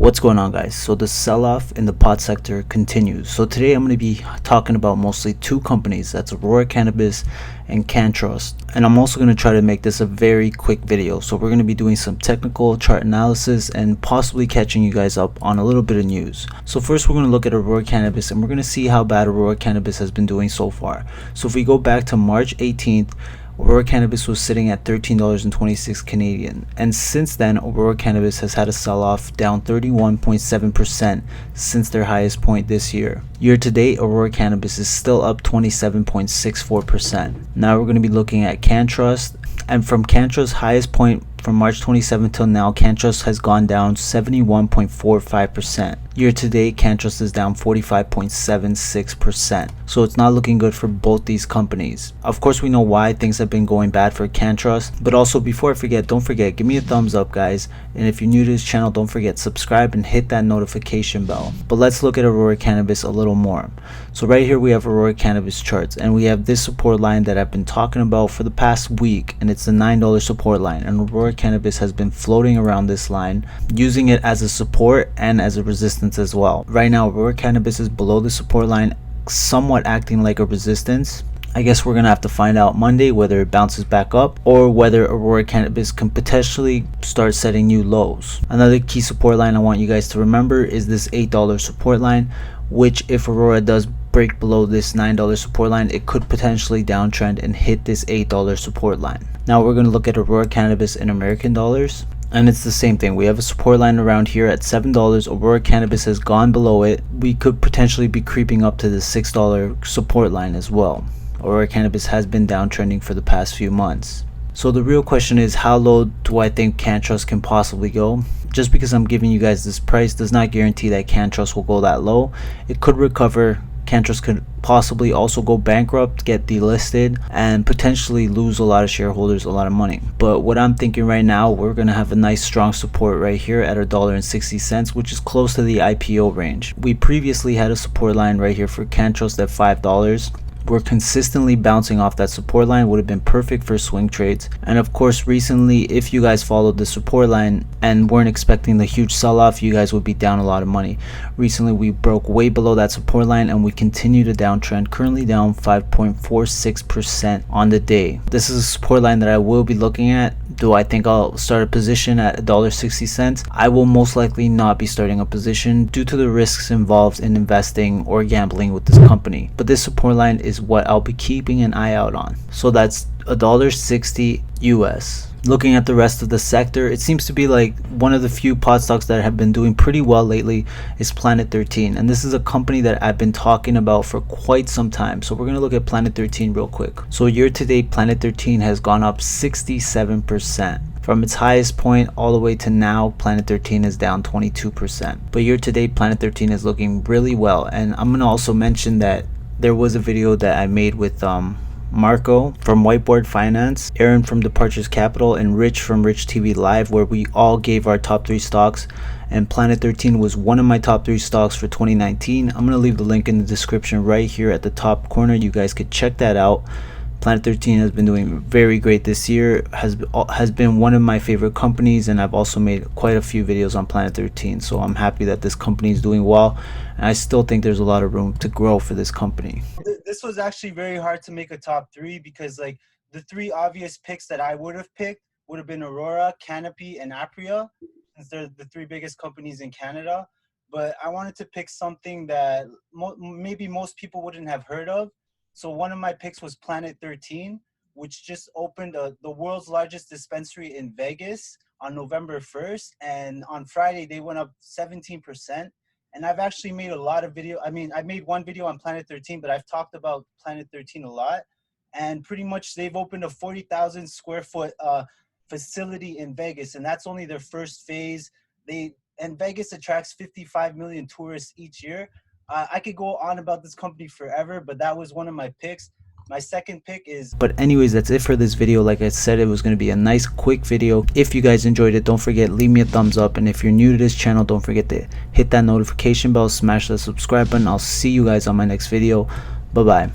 What's going on, guys? So the sell-off in the pot sector continues. So today I'm going to be talking about mostly two companies, that's Aurora Cannabis and Canntrust, and I'm also going to try to make this a very quick video. So we're going to be doing some technical chart analysis and possibly catching you guys up on a little bit of news. So first we're going to look at Aurora Cannabis and we're going to see how bad Aurora Cannabis has been doing so far. So if we go back to March 18th, Aurora Cannabis was sitting at $13.26 Canadian, and since then Aurora Cannabis has had a sell-off down 31.7% since their highest point this year. Year to date, Aurora Cannabis is still up 27.64%. Now we're going to be looking at Canntrust, and from Canntrust's highest point from March 27 till now, Canntrust has gone down 71.45%. Year to date, Canntrust is down 45.76%. So it's not looking good for both these companies. Of course, we know why things have been going bad for Canntrust, but also before I forget, don't forget, give me a thumbs up, guys. And if you're new to this channel, don't forget, subscribe and hit that notification bell. But let's look at Aurora Cannabis a little more. So right here we have Aurora Cannabis charts, and we have this support line that I've been talking about for the past week, and it's the $9 support line, and Aurora Cannabis has been floating around this line, using it as a support and as a resistance as well. Right now Aurora Cannabis is below the support line, somewhat acting like a resistance. I guess we're gonna have to find out Monday whether it bounces back up or whether Aurora Cannabis can potentially start setting new lows. Another key support line I want you guys to remember is this $8 support line, which if Aurora does break below this $9 support line, it could potentially downtrend and hit this $8 support line. Now we're going to look at Aurora Cannabis in American dollars, and it's the same thing. We have a support line around here at $7. Aurora Cannabis has gone below it. We could potentially be creeping up to the $6 support line as well. Aurora Cannabis has been downtrending for the past few months. So the real question is, how low do I think Canntrust can possibly go? Just because I'm giving you guys this price does not guarantee that Canntrust will go that low. It could recover. Canntrust could possibly also go bankrupt, get delisted, and potentially lose a lot of shareholders a lot of money. But what I'm thinking right now, we're going to have a nice strong support right here at $1.60, which is close to the IPO range. We previously had a support line right here for Canntrust at $5. We're consistently bouncing off that support line, would have been perfect for swing trades. And of course, recently, if you guys followed the support line and weren't expecting the huge sell-off, you guys would be down a lot of money. Recently, we broke way below that support line and we continue to downtrend, currently down 5.46% on the day. This is a support line that I will be looking at. Do I think I'll start a position at $1.60? I will most likely not be starting a position due to the risks involved in investing or gambling with this company. But this support line is what I'll be keeping an eye out on. So that's $1.60 US. Looking at the rest of the sector, it seems to be like one of the few pot stocks that have been doing pretty well lately is Planet 13, and this is a company that I've been talking about for quite some time. So we're going to look at Planet 13 real quick. So year to date, Planet 13 has gone up 67%. From its highest point all the way to now, Planet 13 is down 22%. But year to date, Planet 13 is looking really well. And I'm going to also mention that there was a video that I made with Marco from Whiteboard Finance, Aaron from Departures Capital, and Rich from Rich TV Live, where we all gave our top 3 stocks, and Planet 13 was one of my top 3 stocks for 2019. I'm going to leave the link in the description right here at the top corner. You guys could check that out. Planet 13 has been doing very great this year, has been one of my favorite companies, and I've also made quite a few videos on Planet 13, so I'm happy that this company is doing well, and I still think there's a lot of room to grow for this company. This was actually very hard to make a top 3 because like the 3 obvious picks that I would have picked would have been Aurora, Canopy, and Apria, since they're the 3 biggest companies in Canada. But I wanted to pick something that maybe most people wouldn't have heard of. So one of my picks was Planet 13, which just opened the world's largest dispensary in Vegas on November 1st. And on Friday, they went up 17%. And I've actually made a lot of video. I mean, I made one video on Planet 13, but I've talked about Planet 13 a lot. And pretty much they've opened a 40,000 square foot facility in Vegas. And that's only their first phase. And Vegas attracts 55 million tourists each year. I could go on about this company forever, but that was one of my picks. My second pick is... But anyways, that's it for this video. Like I said, it was going to be a nice quick video. If you guys enjoyed it, don't forget, leave me a thumbs up. And if you're new to this channel, don't forget to hit that notification bell, smash that subscribe button. I'll see you guys on my next video. Bye-bye.